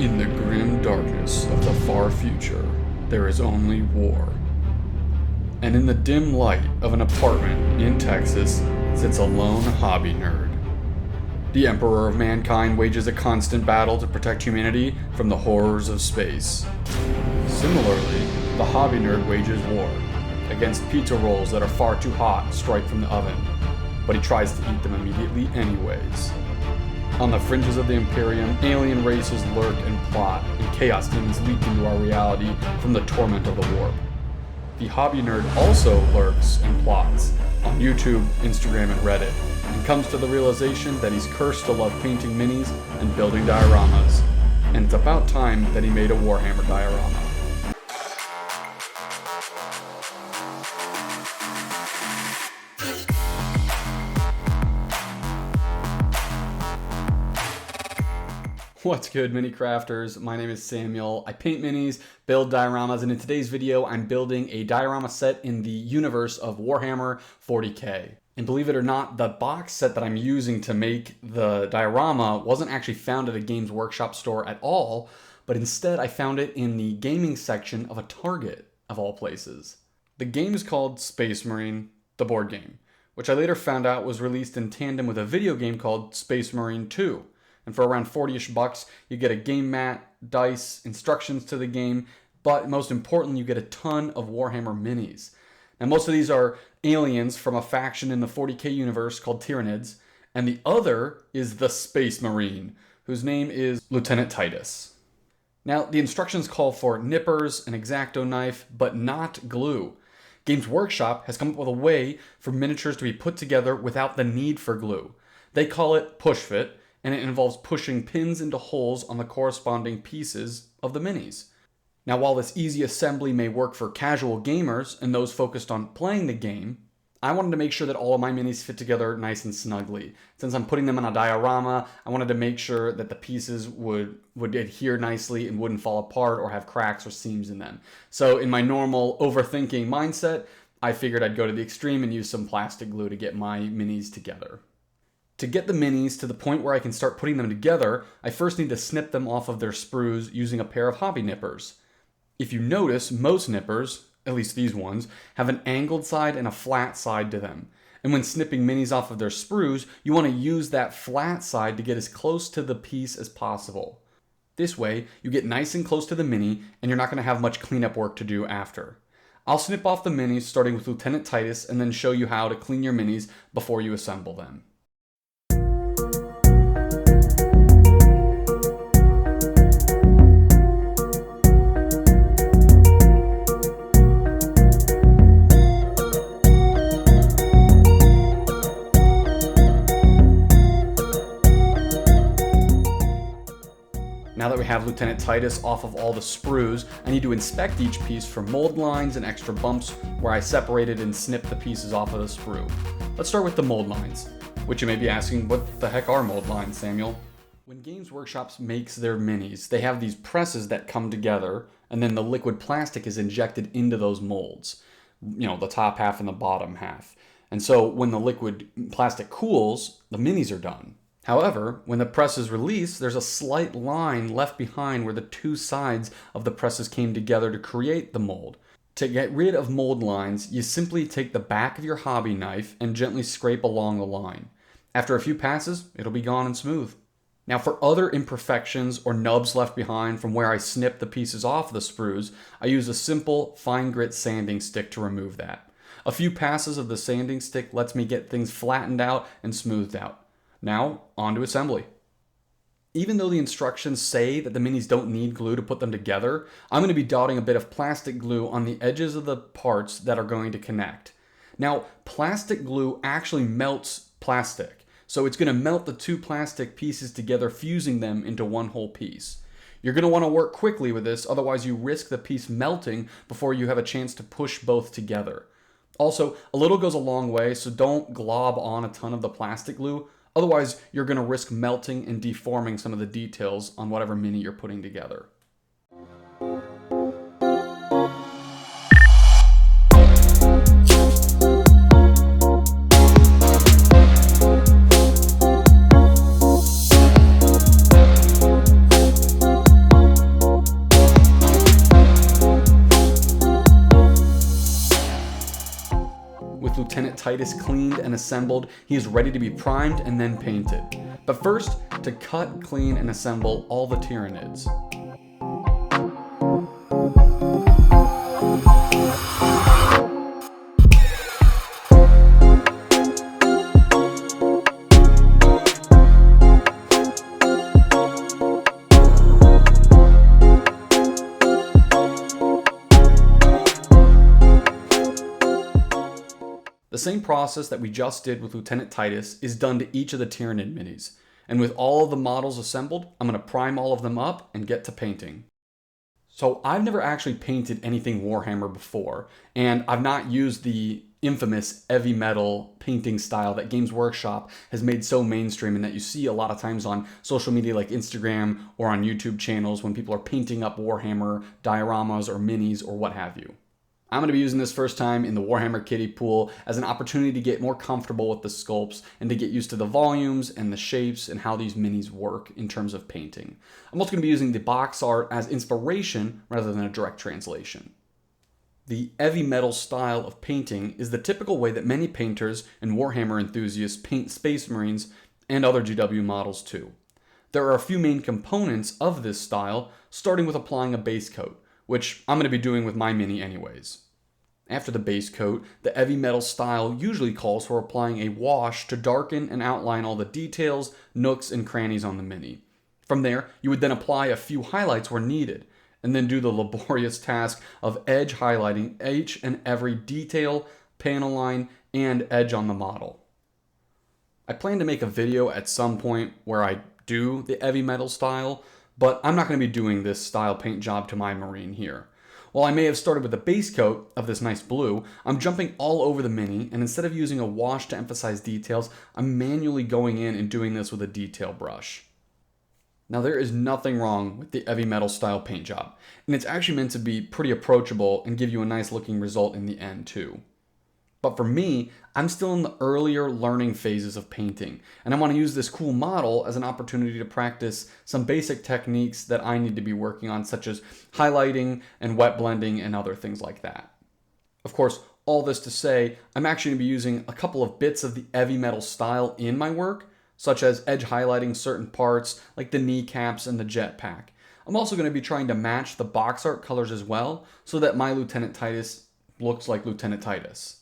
In the grim darkness of the far future, there is only war. And in the dim light of an apartment in Texas sits a lone hobby nerd. The Emperor of Mankind wages a constant battle to protect humanity from the horrors of space. Similarly, the hobby nerd wages war against pizza rolls that are far too hot straight from the oven, but he tries to eat them immediately anyways. On the fringes of the Imperium, alien races lurk and plot, and chaos demons leak into our reality from the torment of the warp. The hobby nerd also lurks and plots on YouTube, Instagram, and Reddit, and comes to the realization that he's cursed to love painting minis and building dioramas, and it's about time that he made a Warhammer diorama. What's good, mini crafters? My name is Samuel. I paint minis, build dioramas, and in today's video I'm building a diorama set in the universe of Warhammer 40k. And believe it or not, the box set that I'm using to make the diorama wasn't actually found at a Games Workshop store at all, but instead I found it in the gaming section of a Target, of all places. The game is called Marine the Boardgame, which I later found out was released in tandem with a video game called Marine 2. And for around 40-ish bucks, you get a game mat, dice, instructions to the game, but most importantly, you get a ton of Warhammer minis. Now, most of these are aliens from a faction in the 40k universe called Tyranids, and the other is the Space Marine, whose name is Lieutenant Titus. Now, the instructions call for nippers, an X-Acto knife, but not glue. Games Workshop has come up with a way for miniatures to be put together without the need for glue. They call it push fit, and it involves pushing pins into holes on the corresponding pieces of the minis. Now, while this easy assembly may work for casual gamers and those focused on playing the game, I wanted to make sure that all of my minis fit together nice and snugly. Since I'm putting them in a diorama, I wanted to make sure that the pieces would adhere nicely and wouldn't fall apart or have cracks or seams in them. So in my normal overthinking mindset, I figured I'd go to the extreme and use some plastic glue to get my minis together. To get the minis to the point where I can start putting them together, I first need to snip them off of their sprues using a pair of hobby nippers. If you notice, most nippers, at least these ones, have an angled side and a flat side to them. And when snipping minis off of their sprues, you want to use that flat side to get as close to the piece as possible. This way, you get nice and close to the mini, and you're not going to have much cleanup work to do after. I'll snip off the minis starting with Lieutenant Titus and then show you how to clean your minis before you assemble them. Now that we have Lieutenant Titus off of all the sprues, I need to inspect each piece for mold lines and extra bumps where I separated and snipped the pieces off of the sprue. Let's start with the mold lines, which you may be asking, what the heck are mold lines, Samuel? When Games Workshop makes their minis, they have these presses that come together, and then the liquid plastic is injected into those molds. You know, the top half and the bottom half. And so when the liquid plastic cools, the minis are done. However, when the press is released, there's a slight line left behind where the two sides of the presses came together to create the mold. To get rid of mold lines, you simply take the back of your hobby knife and gently scrape along the line. After a few passes, it'll be gone and smooth. Now, for other imperfections or nubs left behind from where I snipped the pieces off the sprues, I use a simple fine grit sanding stick to remove that. A few passes of the sanding stick lets me get things flattened out and smoothed out. Now, on to assembly. Even though the instructions say that the minis don't need glue to put them together, I'm going to be dotting a bit of plastic glue on the edges of the parts that are going to connect. Now, plastic glue actually melts plastic, so it's going to melt the two plastic pieces together, fusing them into one whole piece. You're going to want to work quickly with this, otherwise you risk the piece melting before you have a chance to push both together. Also, a little goes a long way, so don't glob on a ton of the plastic glue. Otherwise, you're going to risk melting and deforming some of the details on whatever mini you're putting together. Lieutenant Titus cleaned and assembled, he is ready to be primed and then painted. But first, to cut, clean, and assemble all the Tyranids. The same process that we just did with Lieutenant Titus is done to each of the Tyranid minis. And with all of the models assembled, I'm going to prime all of them up and get to painting. So I've never actually painted anything Warhammer before, and I've not used the infamous heavy metal painting style that Games Workshop has made so mainstream and that you see a lot of times on social media like Instagram or on YouTube channels when people are painting up Warhammer dioramas or minis or what have you. I'm going to be using this first time in the Warhammer kiddie pool as an opportunity to get more comfortable with the sculpts and to get used to the volumes and the shapes and how these minis work in terms of painting. I'm also going to be using the box art as inspiration rather than a direct translation. The heavy metal style of painting is the typical way that many painters and Warhammer enthusiasts paint Space Marines and other GW models too. There are a few main components of this style, starting with applying a base coat, which I'm going to be doing with my mini anyways. After the base coat, the heavy metal style usually calls for applying a wash to darken and outline all the details, nooks, and crannies on the mini. From there, you would then apply a few highlights where needed, and then do the laborious task of edge highlighting each and every detail, panel line, and edge on the model. I plan to make a video at some point where I do the heavy metal style, but I'm not going to be doing this style paint job to my Marine here. While I may have started with the base coat of this nice blue, I'm jumping all over the mini, and instead of using a wash to emphasize details, I'm manually going in and doing this with a detail brush. Now there is nothing wrong with the heavy metal style paint job, and it's actually meant to be pretty approachable and give you a nice looking result in the end too. But for me, I'm still in the earlier learning phases of painting, and I want to use this cool model as an opportunity to practice some basic techniques that I need to be working on, such as highlighting and wet blending and other things like that. Of course, all this to say, I'm actually going to be using a couple of bits of the heavy metal style in my work, such as edge highlighting certain parts like the kneecaps and the jetpack. I'm also going to be trying to match the box art colors as well, so that my Lieutenant Titus looks like Lieutenant Titus.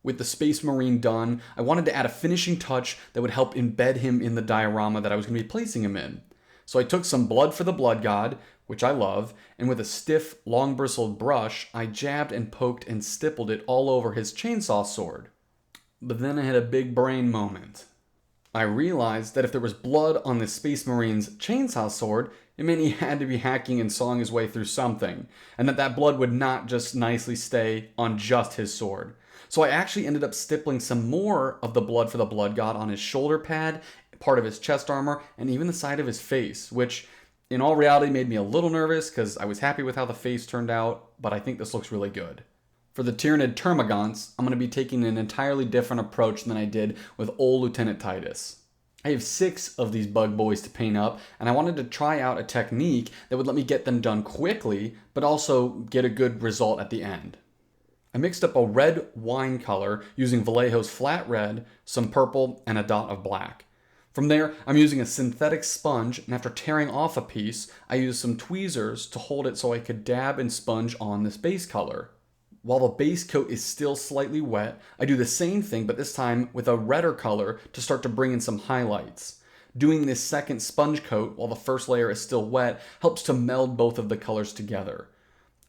With the Space Marine done, I wanted to add a finishing touch that would help embed him in the diorama that I was going to be placing him in. So I took some blood for the blood god, which I love, and with a stiff, long-bristled brush, I jabbed and poked and stippled it all over his chainsaw sword. But then I had a big brain moment. I realized that if there was blood on the Space Marine's chainsaw sword, it meant he had to be hacking and sawing his way through something, and that blood would not just nicely stay on just his sword. So I actually ended up stippling some more of the blood for the blood god on his shoulder pad, part of his chest armor, and even the side of his face, which in all reality made me a little nervous because I was happy with how the face turned out, but I think this looks really good. For the Tyranid termagants, I'm going to be taking an entirely different approach than I did with old Lieutenant Titus. I have 6 of these bug boys to paint up, and I wanted to try out a technique that would let me get them done quickly, but also get a good result at the end. I mixed up a red wine color using Vallejo's flat red, some purple, and a dot of black. From there, I'm using a synthetic sponge, and after tearing off a piece, I used some tweezers to hold it so I could dab and sponge on this base color. While the base coat is still slightly wet, I do the same thing, but this time with a redder color to start to bring in some highlights. Doing this second sponge coat while the first layer is still wet helps to meld both of the colors together.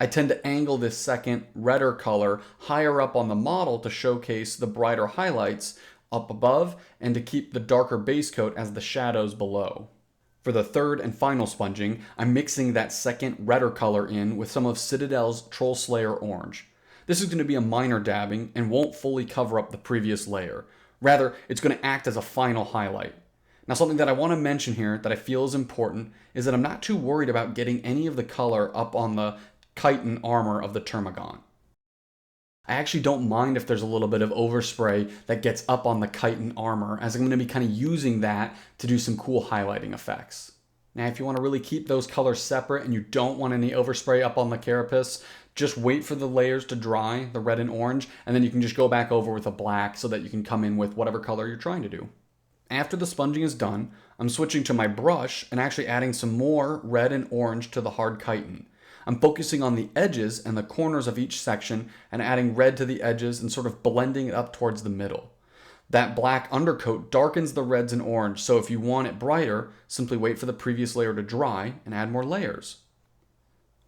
I tend to angle this second redder color higher up on the model to showcase the brighter highlights up above and to keep the darker base coat as the shadows below. For the third and final sponging, I'm mixing that second redder color in with some of Citadel's Troll Slayer Orange. This is going to be a minor dabbing and won't fully cover up the previous layer. Rather, it's going to act as a final highlight. Now, something that I want to mention here that I feel is important is that I'm not too worried about getting any of the color up on the chitin armor of the Termagant. I actually don't mind if there's a little bit of overspray that gets up on the chitin armor, as I'm going to be kind of using that to do some cool highlighting effects. Now, if you want to really keep those colors separate and you don't want any overspray up on the carapace, just wait for the layers to dry, the red and orange, and then you can just go back over with a black so that you can come in with whatever color you're trying to do. After the sponging is done, I'm switching to my brush and actually adding some more red and orange to the hard chitin. I'm focusing on the edges and the corners of each section and adding red to the edges and sort of blending it up towards the middle. That black undercoat darkens the reds and orange, so if you want it brighter, simply wait for the previous layer to dry and add more layers.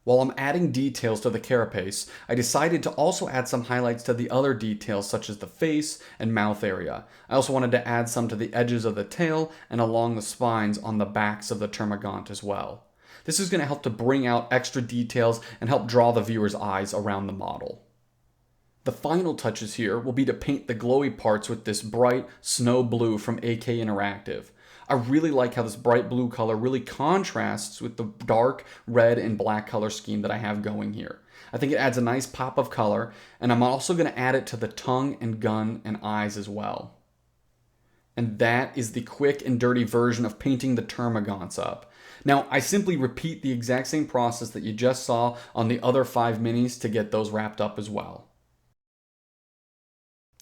While I'm adding details to the carapace, I decided to also add some highlights to the other details such as the face and mouth area. I also wanted to add some to the edges of the tail and along the spines on the backs of the Termagant as well. This is going to help to bring out extra details and help draw the viewer's eyes around the model. The final touches here will be to paint the glowy parts with this bright snow blue from AK Interactive. I really like how this bright blue color really contrasts with the dark red and black color scheme that I have going here. I think it adds a nice pop of color, and I'm also going to add it to the tongue and gun and eyes as well. And that is the quick and dirty version of painting the Termagants up. Now, I simply repeat the exact same process that you just saw on the other 5 minis to get those wrapped up as well.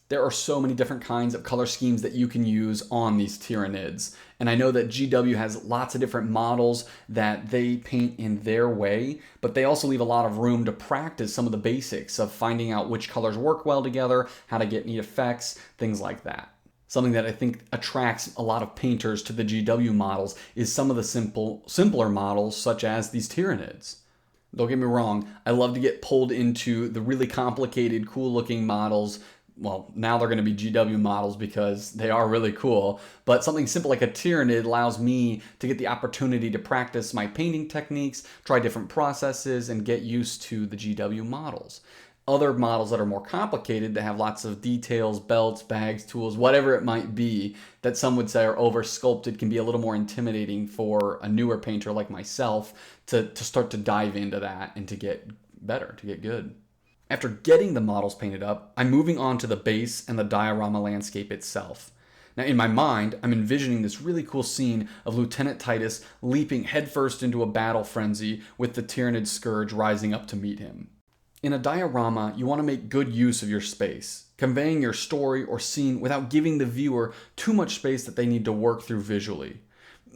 There are so many different kinds of color schemes that you can use on these Tyranids. And I know that GW has lots of different models that they paint in their way, but they also leave a lot of room to practice some of the basics of finding out which colors work well together, how to get neat effects, things like that. Something that I think attracts a lot of painters to the GW models is some of the simpler models such as these Tyranids. Don't get me wrong, I love to get pulled into the really complicated, cool looking models. Well, now they're going to be GW models because they are really cool, but something simple like a Tyranid allows me to get the opportunity to practice my painting techniques, try different processes, and get used to the GW models. Other models that are more complicated, that have lots of details, belts, bags, tools, whatever it might be, that some would say are over sculpted, can be a little more intimidating for a newer painter like myself to start to dive into that and to get better, to get good. After getting the models painted up, I'm moving on to the base and the diorama landscape itself. Now in my mind, I'm envisioning this really cool scene of Lieutenant Titus leaping headfirst into a battle frenzy with the Tyranid Scourge rising up to meet him. In a diorama, you want to make good use of your space, conveying your story or scene without giving the viewer too much space that they need to work through visually.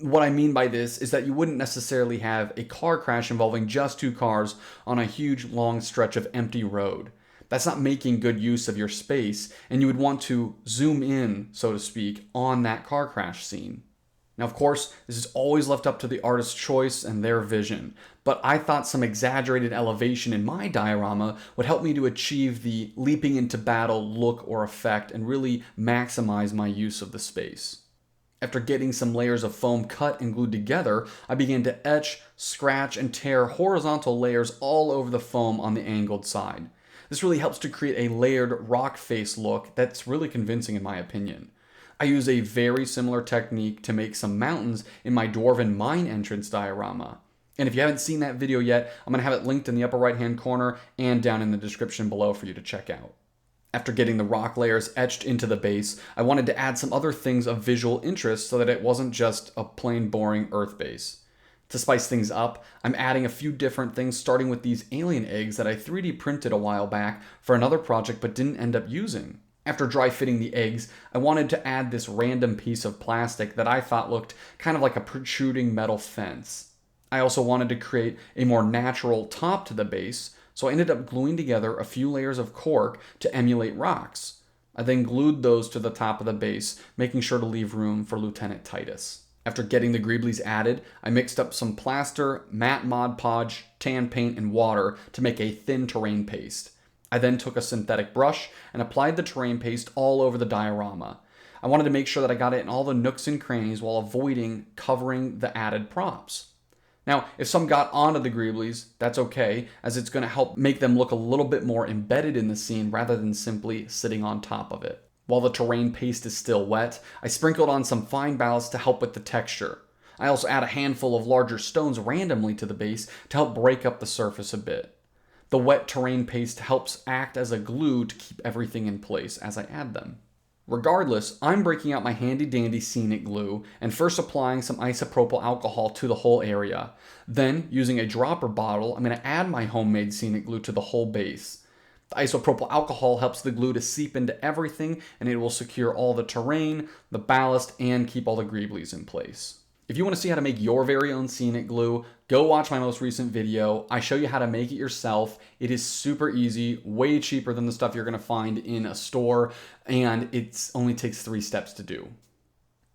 What I mean by this is that you wouldn't necessarily have a car crash involving just 2 cars on a huge long stretch of empty road. That's not making good use of your space, and you would want to zoom in, so to speak, on that car crash scene. Now, of course, this is always left up to the artist's choice and their vision, but I thought some exaggerated elevation in my diorama would help me to achieve the leaping into battle look or effect and really maximize my use of the space. After getting some layers of foam cut and glued together, I began to etch, scratch, and tear horizontal layers all over the foam on the angled side. This really helps to create a layered rock face look that's really convincing in my opinion. I use a very similar technique to make some mountains in my Dwarven Mine entrance diorama. And if you haven't seen that video yet, I'm going to have it linked in the upper right hand corner and down in the description below for you to check out. After getting the rock layers etched into the base, I wanted to add some other things of visual interest so that it wasn't just a plain boring earth base. To spice things up, I'm adding a few different things, starting with these alien eggs that I 3D printed a while back for another project but didn't end up using. After dry fitting the eggs, I wanted to add this random piece of plastic that I thought looked kind of like a protruding metal fence. I also wanted to create a more natural top to the base, so I ended up gluing together a few layers of cork to emulate rocks. I then glued those to the top of the base, making sure to leave room for Lieutenant Titus. After getting the greeblies added, I mixed up some plaster, matte Mod Podge, tan paint, and water to make a thin terrain paste. I then took a synthetic brush and applied the terrain paste all over the diorama. I wanted to make sure that I got it in all the nooks and crannies while avoiding covering the added props. Now, if some got onto the greeblies, that's okay, as it's going to help make them look a little bit more embedded in the scene rather than simply sitting on top of it. While the terrain paste is still wet, I sprinkled on some fine ballast to help with the texture. I also add a handful of larger stones randomly to the base to help break up the surface a bit. The wet terrain paste helps act as a glue to keep everything in place as I add them. Regardless, I'm breaking out my handy dandy scenic glue and first applying some isopropyl alcohol to the whole area. Then, using a dropper bottle, I'm going to add my homemade scenic glue to the whole base. The isopropyl alcohol helps the glue to seep into everything, and it will secure all the terrain, the ballast, and keep all the greeblies in place. If you want to see how to make your very own scenic glue, go watch my most recent video. I show you how to make it yourself. It is super easy, way cheaper than the stuff you're going to find in a store, and it only takes 3 steps to do.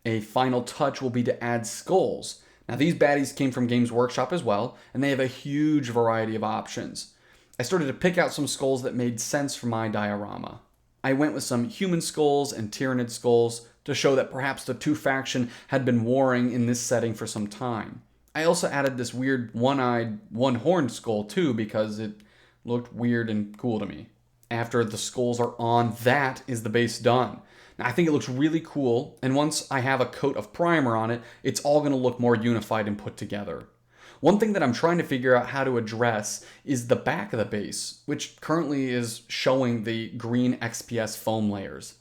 A final touch will be to add skulls. Now these baddies came from Games Workshop as well, and they have a huge variety of options. I started to pick out some skulls that made sense for my diorama. I went with some human skulls and Tyranid skulls to show that perhaps the two faction had been warring in this setting for some time. I also added this weird one-eyed, one-horned skull too because it looked weird and cool to me. After the skulls are on, that is the base done. Now I think it looks really cool, and once I have a coat of primer on it, it's all going to look more unified and put together. One thing that I'm trying to figure out how to address is the back of the base, which currently is showing the green XPS foam layers.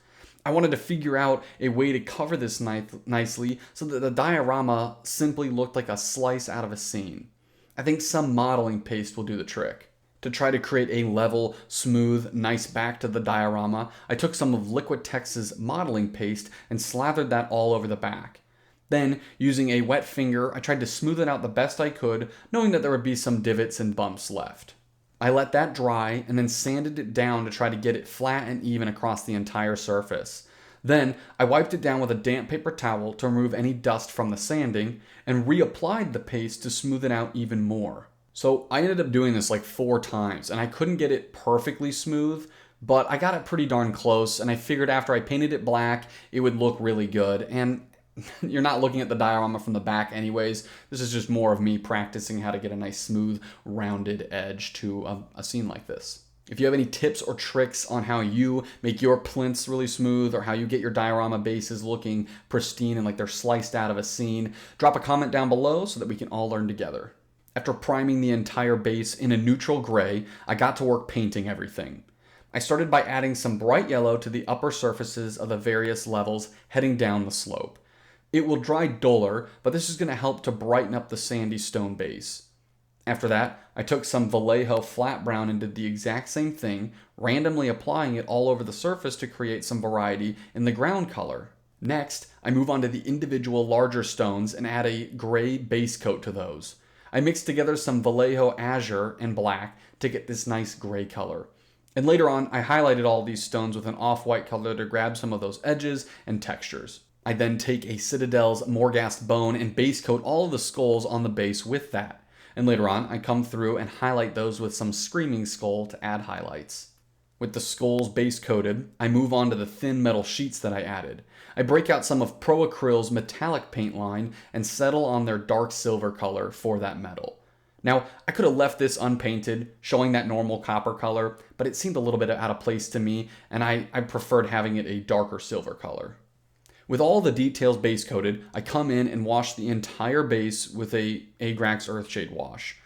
I wanted to figure out a way to cover this nicely so that the diorama simply looked like a slice out of a scene. I think some modeling paste will do the trick. To try to create a level, smooth, nice back to the diorama, I took some of Liquitex's modeling paste and slathered that all over the back. Then, using a wet finger, I tried to smooth it out the best I could, knowing that there would be some divots and bumps left. I let that dry and then sanded it down to try to get it flat and even across the entire surface. Then, I wiped it down with a damp paper towel to remove any dust from the sanding and reapplied the paste to smooth it out even more. So I ended up doing this like 4 times and I couldn't get it perfectly smooth, but I got it pretty darn close and I figured after I painted it black, it would look really good. And you're not looking at the diorama from the back anyways. This is just more of me practicing how to get a nice smooth rounded edge to a scene like this. If you have any tips or tricks on how you make your plinths really smooth or how you get your diorama bases looking pristine and like they're sliced out of a scene, drop a comment down below so that we can all learn together. After priming the entire base in a neutral gray, I got to work painting everything. I started by adding some bright yellow to the upper surfaces of the various levels heading down the slope. It will dry duller, but this is going to help to brighten up the sandy stone base. After that, I took some Vallejo flat brown and did the exact same thing, randomly applying it all over the surface to create some variety in the ground color. Next, I move on to the individual larger stones and add a gray base coat to those. I mixed together some Vallejo azure and black to get this nice gray color. And later on, I highlighted all these stones with an off-white color to grab some of those edges and textures. I then take a Citadel's Morghast bone and base coat all of the skulls on the base with that. And later on, I come through and highlight those with some Screaming Skull to add highlights. With the skulls base coated, I move on to the thin metal sheets that I added. I break out some of Pro Acryl's metallic paint line and settle on their dark silver color for that metal. Now, I could have left this unpainted, showing that normal copper color, but it seemed a little bit out of place to me, and I preferred having it a darker silver color. With all the details base coated, I come in and wash the entire base with a Agrax Earthshade wash.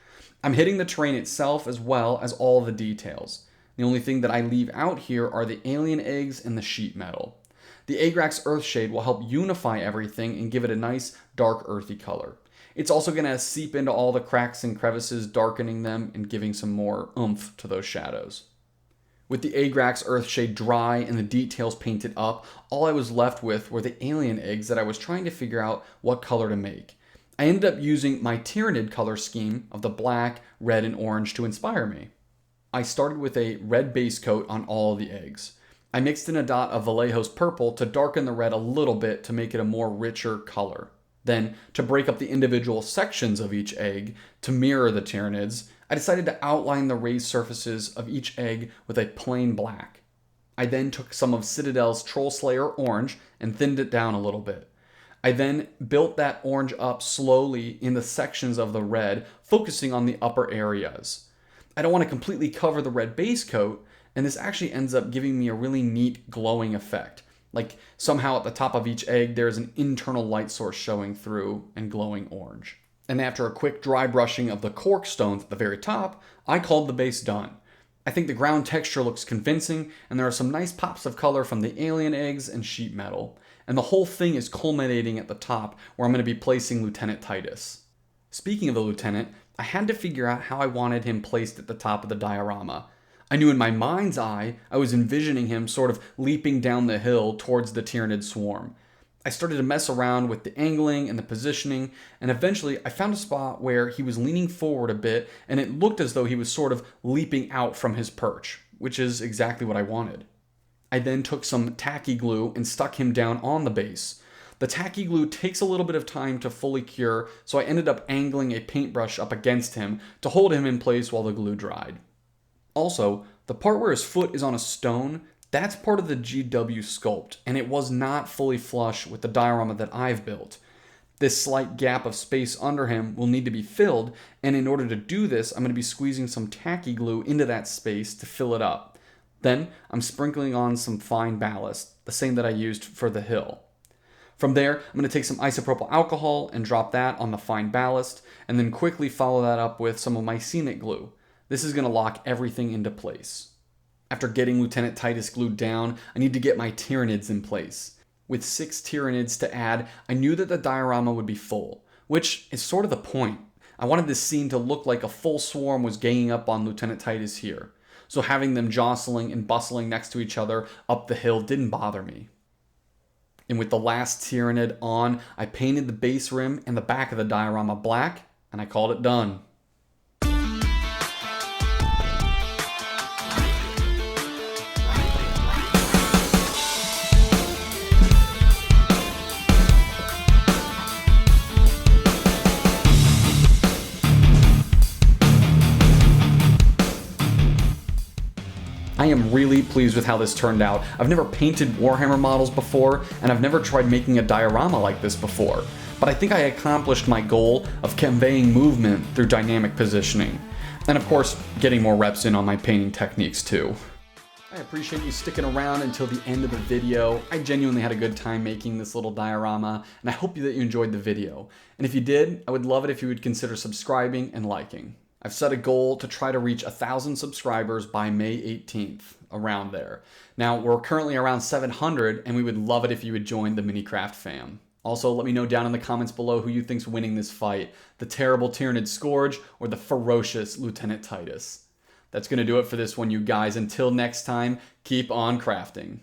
I'm hitting the terrain itself as well as all the details. The only thing that I leave out here are the alien eggs and the sheet metal. The Agrax Earthshade will help unify everything and give it a nice dark earthy color. It's also going to seep into all the cracks and crevices, darkening them and giving some more oomph to those shadows. With the Agrax Earthshade dry and the details painted up, all I was left with were the alien eggs that I was trying to figure out what color to make. I ended up using my Tyranid color scheme of the black, red, and orange to inspire me. I started with a red base coat on all of the eggs. I mixed in a dot of Vallejo's purple to darken the red a little bit to make it a more richer color. Then, to break up the individual sections of each egg to mirror the Tyranids, I decided to outline the raised surfaces of each egg with a plain black. I then took some of Citadel's Troll Slayer orange and thinned it down a little bit. I then built that orange up slowly in the sections of the red, focusing on the upper areas. I don't want to completely cover the red base coat, and this actually ends up giving me a really neat glowing effect. Like somehow at the top of each egg, there's an internal light source showing through and glowing orange. And after a quick dry brushing of the cork stones at the very top, I called the base done. I think the ground texture looks convincing, and there are some nice pops of color from the alien eggs and sheet metal. And the whole thing is culminating at the top, where I'm going to be placing Lieutenant Titus. Speaking of the Lieutenant, I had to figure out how I wanted him placed at the top of the diorama. I knew in my mind's eye, I was envisioning him sort of leaping down the hill towards the Tyranid swarm. I started to mess around with the angling and the positioning, and eventually I found a spot where he was leaning forward a bit, and it looked as though he was sort of leaping out from his perch, which is exactly what I wanted. I then took some tacky glue and stuck him down on the base. The tacky glue takes a little bit of time to fully cure, so I ended up angling a paintbrush up against him to hold him in place while the glue dried. Also, the part where his foot is on a stone, that's part of the GW sculpt, and it was not fully flush with the diorama that I've built. This slight gap of space under him will need to be filled, and in order to do this, I'm going to be squeezing some tacky glue into that space to fill it up. Then, I'm sprinkling on some fine ballast, the same that I used for the hill. From there, I'm going to take some isopropyl alcohol and drop that on the fine ballast, and then quickly follow that up with some of my scenic glue. This is going to lock everything into place. After getting Lieutenant Titus glued down, I need to get my Tyranids in place. With 6 Tyranids to add, I knew that the diorama would be full, which is sort of the point. I wanted this scene to look like a full swarm was ganging up on Lieutenant Titus here, so having them jostling and bustling next to each other up the hill didn't bother me. And with the last Tyranid on, I painted the base rim and the back of the diorama black, and I called it done. I am really pleased with how this turned out. I've never painted Warhammer models before, and I've never tried making a diorama like this before, but I think I accomplished my goal of conveying movement through dynamic positioning. And of course, getting more reps in on my painting techniques too. I appreciate you sticking around until the end of the video. I genuinely had a good time making this little diorama, and I hope that you enjoyed the video. And if you did, I would love it if you would consider subscribing and liking. I've set a goal to try to reach 1,000 subscribers by May 18th, around there. Now, we're currently around 700, and we would love it if you would join the Minicraft fam. Also, let me know down in the comments below who you think's winning this fight, the terrible Tyranid Scourge or the ferocious Lieutenant Titus. That's going to do it for this one, you guys. Until next time, keep on crafting.